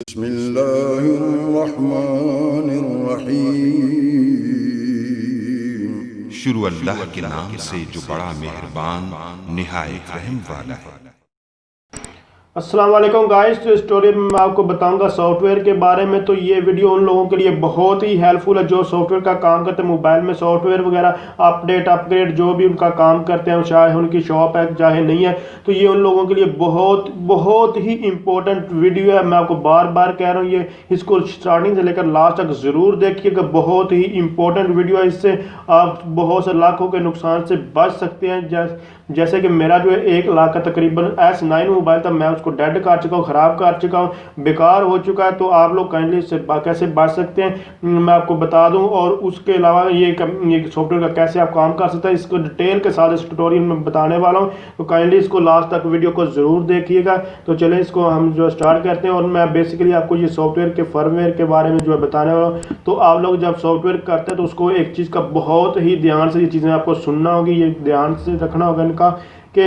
बिस्मिल्लाहिर्रहमानिर्रहीम। शुरू अल्लाह के नाम से जो बड़ा मेहरबान निहायत रहम वाला है। अस्सलाम वालेकुम गाइस। तो स्टोरी में मैं आपको बताऊंगा सॉफ्टवेयर के बारे में। तो ये वीडियो उन लोगों के लिए बहुत ही हेल्पफुल है जो सॉफ्टवेयर का काम करते हैं, मोबाइल में सॉफ्टवेयर वगैरह अपडेट अपग्रेड जो भी उनका काम करते हैं, चाहे उनकी शॉप है चाहे नहीं है, तो ये उन लोगों के लिए बहुत बहुत ही इंपॉर्टेंट वीडियो है। मैं आपको बार बार कह रहा हूँ, ये इसको स्टार्टिंग से लेकर लास्ट तक ज़रूर देखिएगा। बहुत ही इंपॉर्टेंट वीडियो है, इससे आप बहुत से लाखों के नुकसान से बच सकते हैं। जैसे कि मेरा जो है 1 लाख का तकरीबन S9 मोबाइल था, मैं उसको डेड कर चुका हूँ, ख़राब कर चुका हूँ, बेकार हो चुका है। तो आप लोग काइंडली इससे कैसे बच सकते हैं मैं आपको बता दूं। और उसके अलावा ये सॉफ्टवेयर का कैसे आप काम कर सकते हैं, इसको डिटेल के साथ इस ट्यूटोरियल में बताने वाला हूँ। तो काइंडली इसको लास्ट तक वीडियो को ज़रूर देखिएगा। तो चलें इसको हम जो स्टार्ट करते हैं। और मैं बेसिकली आपको ये सॉफ्टवेयर के फर्मवेयर के बारे में जो है बताने वाला हूँ। तो आप लोग जब सॉफ्टवेयर करते हैं तो उसको एक चीज़ का बहुत ही ध्यान से ये चीज़ें आपको सुनना होगी, ये ध्यान से रखना होगा इनका कि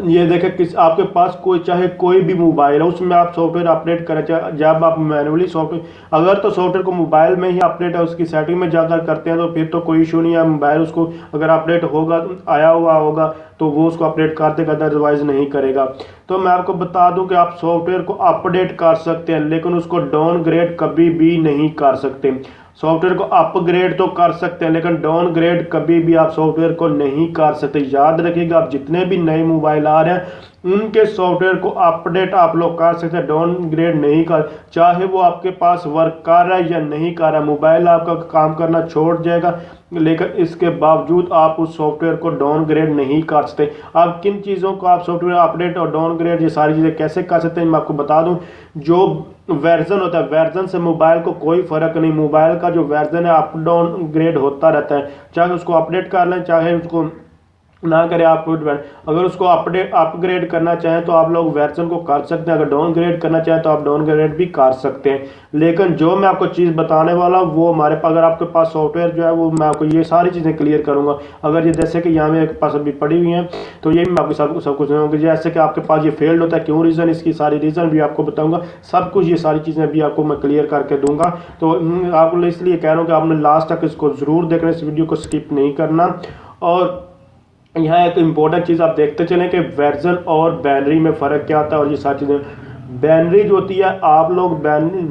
ये देखें किस आपके पास चाहे कोई भी मोबाइल है, उसमें आप सॉफ्टवेयर अपडेट करें, जब आप मैनुअली सॉफ्टवेयर अगर तो सॉफ्टवेयर को मोबाइल में ही अपडेट है, उसकी सेटिंग में जाकर करते हैं तो फिर तो कोई इशू नहीं है। मोबाइल उसको अगर अपडेट होगा आया हुआ होगा तो वो उसको अपडेट कर देगा, अदरवाइज नहीं करेगा। तो मैं आपको बता दूं कि आप सॉफ्टवेयर को अपडेट कर सकते हैं लेकिन उसको डाउनग्रेड कभी भी नहीं कर सकते। सॉफ्टवेयर को अपग्रेड तो कर सकते हैं लेकिन डाउनग्रेड कभी भी आप सॉफ्टवेयर को नहीं कर सकते। याद रखिएगा, आप जितने भी नए मोबाइल आ रहे हैं उनके सॉफ्टवेयर को अपडेट आप लोग कर सकते हैं, डाउनग्रेड नहीं कर। चाहे वो आपके पास वर्क कर रहा है या नहीं कर रहा है, मोबाइल आपका काम करना छोड़ जाएगा लेकिन इसके बावजूद आप उस सॉफ्टवेयर को डाउनग्रेड नहीं कर सकते। अब किन चीज़ों को आप सॉफ्टवेयर अपडेट और डाउनग्रेड ये सारी चीज़ें कैसे कर सकते हैं मैं आपको बता दूं। जो वर्जन होता है, वर्जन से मोबाइल को कोई फ़र्क नहीं। मोबाइल का जो वर्जन है अप डाउनग्रेड होता रहता है, चाहे उसको अपडेट कर लें चाहे उसको ना करें। आप अगर उसको अपग्रेड करना चाहें तो आप लोग वर्जन को कर सकते हैं, अगर डाउनग्रेड करना चाहें तो आप डाउनग्रेड भी कर सकते हैं। लेकिन जो मैं आपको चीज़ बताने वाला हूँ वो हमारे पास, अगर आपके पास सॉफ्टवेयर जो है वो मैं आपको ये सारी चीज़ें क्लियर करूँगा। अगर ये जैसे कि यहाँ मेरे पास अभी पड़ी हुई हैं तो ये मैं आपको सब कुछ सुनाऊँगा। जैसे कि आपके पास ये फेल्ड होता है, क्यों रीज़न, इसकी सारी रीज़न भी आपको बताऊँगा, सब कुछ ये सारी चीज़ें भी आपको मैं क्लियर करके दूँगा। तो आपको इसलिए कह रहा हूँ कि आपने लास्ट तक इसको ज़रूर देखना, इस वीडियो को स्किप नहीं करना। और यहाँ एक इम्पोर्टेंट चीज़ आप देखते चलें कि वर्जन और बैटरी में फ़र्क क्या होता है। और ये सारी चीज़ें, बैटरी जो होती है आप लोग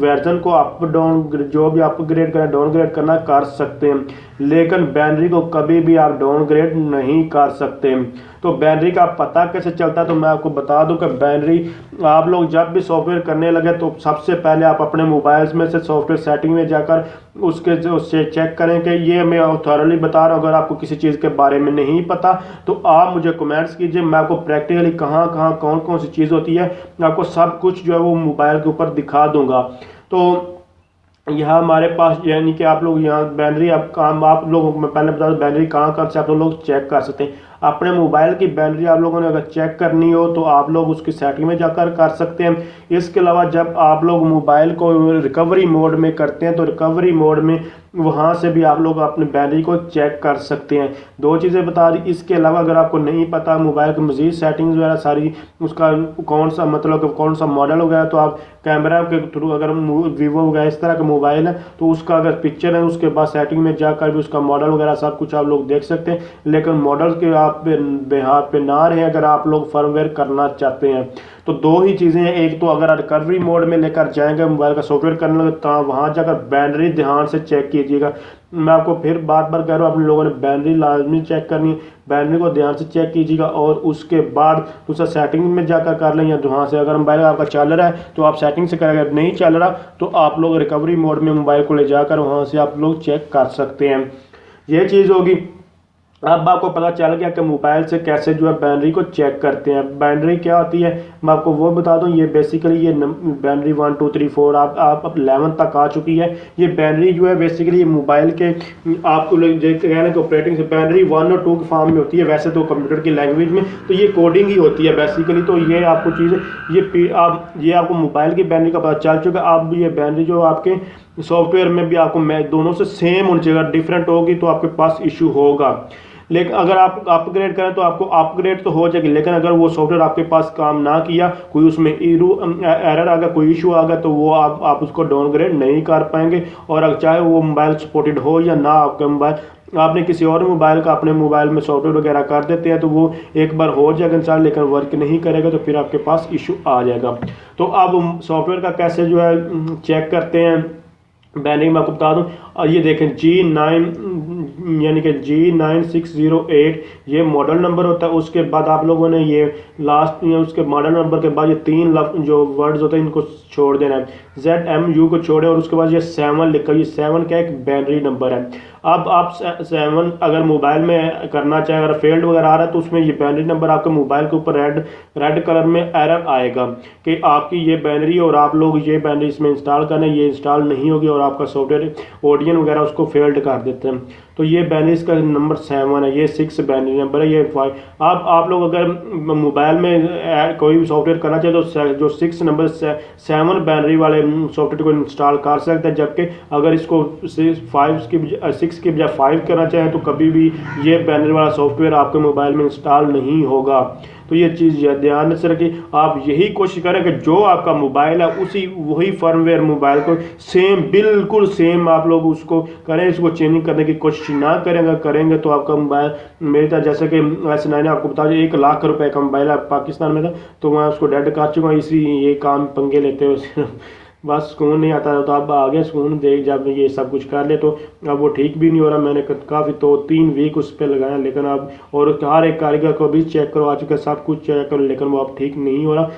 वर्जन को अप डाउन जो भी अपग्रेड करना डाउनग्रेड करना कर सकते हैं लेकिन बैटरी को कभी भी आप डाउनग्रेड नहीं कर सकते। तो बैटरी का पता कैसे चलता है तो मैं आपको बता दूं कि बैटरी आप लोग जब भी सॉफ्टवेयर करने लगे तो सबसे पहले आप अपने मोबाइल्स में से सॉफ्टवेयर सेटिंग में जाकर उससे चेक करें कि ये मैं थॉरली बता रहा हूँ। अगर आपको किसी चीज़ के बारे में नहीं पता तो आप मुझे कमेंट्स कीजिए, मैं आपको प्रैक्टिकली कहाँ कहाँ कौन कौन सी चीज़ होती है आपको सब कुछ जो है वो मोबाइल के ऊपर दिखा दूंगा। तो यहाँ हमारे पास यानी कि आप लोग यहाँ बैटरी आप लोगों को मैं पहले बता दूँ बैटरी कहाँ से आप लोग चेक कर सकते हैं। अपने मोबाइल की बैटरी आप लोगों ने अगर चेक करनी हो तो आप लोग उसकी सेटिंग में जाकर कर सकते हैं। इसके अलावा जब आप लोग मोबाइल को रिकवरी मोड में करते हैं तो रिकवरी मोड में वहाँ से भी आप लोग अपनी बैटरी को चेक कर सकते हैं। दो चीज़ें बता दी। इसके अलावा अगर आपको नहीं पता मोबाइल की मज़ीद सेटिंग्स वगैरह सारी, उसका कौन सा मतलब कौन सा मॉडल वगैरह, तो आप कैमरा के थ्रू अगर वीवो वगैरह इस तरह का मोबाइल है तो उसका अगर पिक्चर है उसके बाद सेटिंग में जाकर भी उसका मॉडल वगैरह सब कुछ आप लोग देख सकते हैं। लेकिन मॉडल के आप बेहात पे ना रहे अगर आप लोग फर्मवेयर करना चाहते हैं। तो दो ही चीज़ें हैं, एक तो अगर रिकवरी मोड में लेकर जाएंगे मोबाइल का सॉफ्टवेयर करने लगे तो वहाँ जाकर बैटरी ध्यान से चेक कीजिएगा। मैं आपको फिर बार बार कह रहा हूँ, आप लोगों ने बैटरी लाजमी चेक करनी है, बैटरी को ध्यान से चेक कीजिएगा। और उसके बाद दूसरा सेटिंग में जाकर कर लें या वहाँ से अगर मोबाइल आपका चल रहा है तो आप सेटिंग से करें, अगर नहीं चल रहा तो आप लोग रिकवरी मोड में मोबाइल को ले जाकर वहाँ से आप लोग चेक कर सकते हैं। ये चीज़ होगी। अब आपको पता चल गया कि मोबाइल से कैसे जो है बैटरी को चेक करते हैं। बैटरी क्या होती है मैं आपको वो बता दूं। ये बेसिकली ये बैटरी 1 2 3 4 आप 11 तक आ चुकी है। ये बैटरी जो है बेसिकली मोबाइल के आपको कहने के ऑपरेटिंग से बैटरी 1 और 2 के फॉर्म में होती है, वैसे तो कंप्यूटर की लैंग्वेज में तो ये कोडिंग ही होती है बेसिकली। तो ये आपको चीज़ ये आपको मोबाइल की बैटरी का पता चल चुका। अब ये बैटरी जो आपके सॉफ्टवेयर में भी आपको दोनों से सेम होनी चाहिए, अगर डिफरेंट होगी तो आपके पास इशू होगा। लेकिन अगर आप अपग्रेड करें तो आपको अपग्रेड तो हो जाएगी, लेकिन अगर वो सॉफ्टवेयर आपके पास काम ना किया, कोई उसमें एरर आ गया, कोई इशू आ गया, तो वो आप उसको डाउनग्रेड नहीं कर पाएंगे। और अगर चाहे वो मोबाइल सपोर्टेड हो या ना, आपका मोबाइल आपने किसी और मोबाइल का अपने मोबाइल में सॉफ्टवेयर वगैरह कर देते हैं तो वो एक बार हो जाएगा इंस्टॉल, लेकिन वर्क नहीं करेगा तो फिर आपके पास इशू आ जाएगा। तो अब सॉफ्टवेयर का कैसे जो है चेक करते हैं, बैनरी मैं आपको बता दूं। ये देखें G9 यानी कि G9608 ये मॉडल नंबर होता है। उसके बाद आप लोगों ने ये लास्ट उसके मॉडल नंबर के बाद ये 3 जो वर्ड्स होते हैं इनको छोड़ देना है, ZMU को छोड़ें, और उसके बाद ये 7 लिखा है। ये 7 का एक बैनरी नंबर है। अब आप 7 अगर मोबाइल में करना चाहें, अगर फेल्ड वगैरह आ रहा है तो उसमें ये बैनरी नंबर आपके मोबाइल के ऊपर रेड कलर में एरर आएगा कि आपकी ये बैनरी और आप लोग ये बैनरी इसमें इंस्टॉल करना, ये इंस्टॉल नहीं होगी और आपका सॉफ्टवेयर ओडियन वगैरह उसको फेल्ड कर देते हैं। तो ये बैनरीज का नंबर 7 है, ये 6 बैनरी नंबर है, ये 5। अब आप लोग अगर मोबाइल में कोई भी सॉफ्टवेयर करना चाहे तो जो 6 नंबर 7 बैनरी वाले सॉफ्टवेयर को इंस्टॉल कर सकते हैं, जबकि अगर इसको 6 की बजाय 5 करना चाहें तो कभी भी ये बैनरी वाला सॉफ्टवेयर आपके मोबाइल में इंस्टॉल नहीं होगा। तो ये चीज़ ध्यान से रखिए। आप यही कोशिश करें कि जो आपका मोबाइल है वही फर्मवेयर मोबाइल को सेम बिल्कुल सेम आप लोग उसको करें, इसको चेंजिंग करने की कोशिश ना करें। अगर करेंगे तो आपका मोबाइल मेरे था जैसे कि S9 आपको बता दें 1 लाख रुपए का मोबाइल है, पाकिस्तान में था, तो मैं उसको डेड कर चुका हूँ। इसी ये काम पंगे लेते हुए बस सुकून नहीं आता था। तो अब आगे सुकून देख जब ये सब कुछ कर ले तो अब वो ठीक भी नहीं हो रहा। मैंने काफ़ी 2-3 वीक उस पर लगाया, लेकिन अब और हर एक कारीगर को भी चेक करवा चुके, सब कुछ चेक करो, लेकिन वो अब ठीक नहीं हो रहा।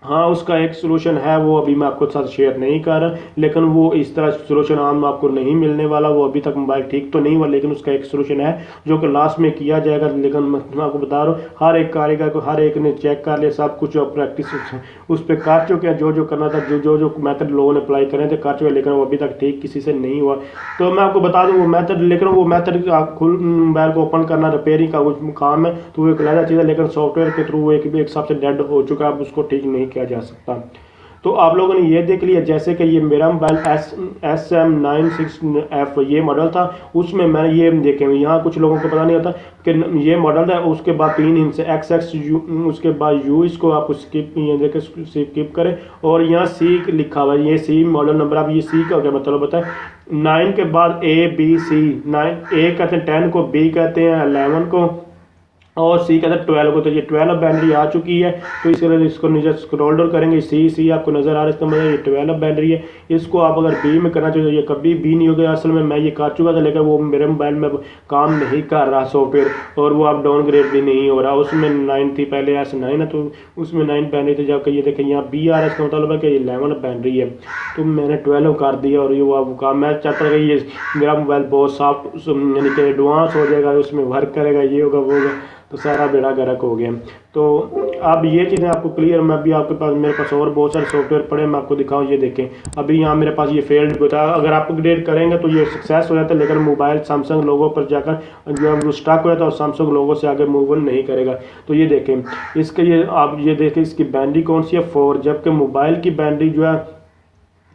हाँ, उसका एक सोल्यूशन है, वो अभी मैं आपको साथ शेयर नहीं कर रहा, लेकिन वो इस तरह सोल्यूशन आम आपको नहीं मिलने वाला। वो अभी तक मोबाइल ठीक तो नहीं हुआ, लेकिन उसका एक सोल्यूशन है जो कि लास्ट में किया जाएगा। लेकिन मैं आपको बता रहा हूँ हर एक कारीगर को हर एक ने चेक कर लिया, सब कुछ प्रैक्टिस उस पर कर चुके हैं, जो करना था, जो मैथड लोगों ने अप्लाई करे थे कर चुके, लेकिन वो अभी तक ठीक किसी से नहीं हुआ। तो मैं आपको बता दूँ वो मैथड, लेकिन वो मैथड खुल मोबाइल को ओपन करना रिपेयरिंग का काम है, तो वो एक अलग चीज़ है, लेकिन सॉफ्टवेयर के थ्रू वो एक हिसाब से डेड हो चुका है, अब उसको ठीक नहीं किया जा सकता। तो आप लोगों ने ये देख लिया जैसे कि ये मेरा मोबाइल SM96F ये मॉडल था, उसमें मैंने ये देखे यहाँ कुछ लोगों को पता नहीं होता कि ये मॉडल था। उसके बाद 3 हिंट से XX उसके बाद U, इसको आप स्किप ये देखें स्किप करें, और यहाँ C लिखा हुआ है, ये C मॉडल नंबर। आप ये C का क्या मतलब होता है, 9 के बाद A-B-C, 9 A कहते हैं, 10 को B कहते हैं, 11 को, और C कहते हैं 12 को। तो ये 12 बैटरी आ चुकी है, तो इसके लिए इसको नीचे स्क्रॉल डाउन करेंगे, C आपको नज़र आ रहा है, इसका मतलब ये 12 बैटरी है। इसको आप अगर B में करना चाहिए, ये कभी B नहीं होगा। असल में मैं ये कर चुका था, लेकिन वो मेरे मोबाइल में काम नहीं कर रहा सॉफ्टवेयर, और वो अब डाउनग्रेड भी नहीं हो रहा। उसमें 9 थी पहले, S9 है, तो उसमें 9 बैटरी थी, जबकि ये देखें यहाँ B आ रहा है, इसका मतलब है कि ये 11 बैटरी है। तो मैंने 12 कर दिया, और ये वो अब काम मैं चाहता था कि ये मेरा मोबाइल बहुत सॉफ्ट यानी कि एडवांस हो जाएगा, उसमें वर्क करेगा, ये होगा वो होगा, तो सारा बेड़ा गर्क हो गया। तो अब ये चीज़ें आपको क्लियर, मैं भी आपके पास मेरे पास और बहुत सारे सॉफ्टवेयर पड़े, मैं आपको दिखाऊं। ये देखें अभी यहाँ मेरे पास ये फेल्ड होता है, अगर आप अपग्रेड करेंगे तो ये सक्सेस हो जाता है, लेकिन मोबाइल सैमसंग लोगों पर जाकर जो है स्टक हो जाता है और सैमसंग लोगों से आगे मूव नहीं करेगा। तो ये देखें इसके ये आप ये देखें इसकी बैटरी कौन सी है 4, जबकि मोबाइल की बैटरी जो है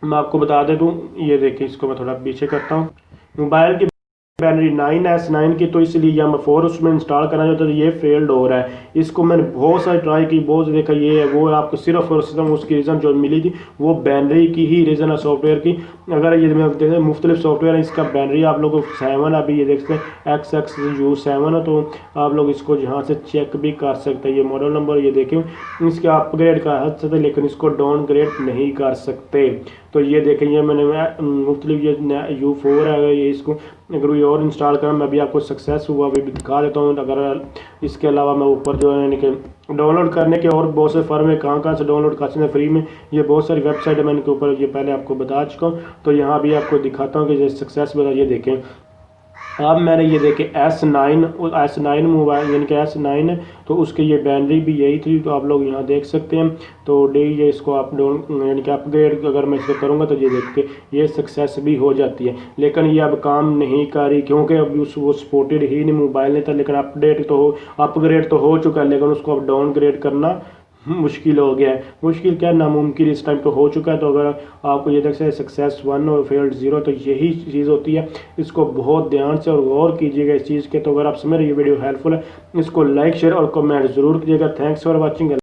मैं आपको बता दे दूँ। ये देखें इसको मैं थोड़ा पीछे करता हूँ, मोबाइल की बैटरी 9 S9 की, तो इसलिए यहाँ मैं 4 उसमें इंस्टॉल करना चाहता था, ये फेल्ड हो रहा है। इसको मैंने बहुत सारी ट्राई की, बहुत देखा, ये है वो है, आपको सिर्फ और सिर्फ उसकी रीज़न जो मिली थी वो बैटरी की ही रीज़न है सॉफ्टवेयर की। अगर ये देखते हैं मुख्तलिफ सॉफ्टवेयर है, इसका बैटरी आप लोग 7 अभी ये देखते हैं XXU7 है, तो आप लोग इसको यहाँ से चेक भी कर सकते हैं। ये मॉडल नंबर ये देखें, इसके अपग्रेड कर सकते हैं, लेकिन इसको डाउनग्रेड नहीं कर सकते। तो ये देखें ये मैंने मुख्तलिफ ये U4 है, ये इसको अगर ये और इंस्टॉल करें, मैं भी आपको सक्सेस हुआ अभी भी दिखा देता हूँ। अगर इसके अलावा मैं ऊपर जो है यानी कि डाउनलोड करने के और बहुत से फर्म है, कहाँ से डाउनलोड कर सकते हैं फ्री में, ये बहुत सारी वेबसाइट है, मैंने के ऊपर ये पहले आपको बता चुका हूँ। तो यहाँ भी आपको दिखाता हूँ कि ये सक्सेस बता, ये देखें अब मैंने ये देखे S9 मोबाइल यानी कि S9 है, तो उसके ये बैटरी भी यही थी, तो आप लोग यहाँ देख सकते हैं। तो ये इसको आप यानी कि अपग्रेड अगर मैं इसको करूँगा तो ये देखते ये सक्सेस भी हो जाती है, लेकिन ये अब काम नहीं कर रही क्योंकि अभी वो सपोर्टेड ही नहीं मोबाइल नहीं था। लेकिन अपग्रेड तो हो चुका है, लेकिन उसको अब डाउनग्रेड करना मुश्किल हो गया है। मुश्किल क्या, नामुमकिन इस टाइम तो हो चुका है। तो अगर आपको ये देख सकते सक्सेस 1 और फेल्ड 0, तो यही चीज़ होती है। इसको बहुत ध्यान से और गौर कीजिएगा इस चीज़ के। तो अगर आप समझ रहे ये वीडियो हेल्पफुल है, इसको लाइक शेयर और कमेंट ज़रूर कीजिएगा। Thanks for watching.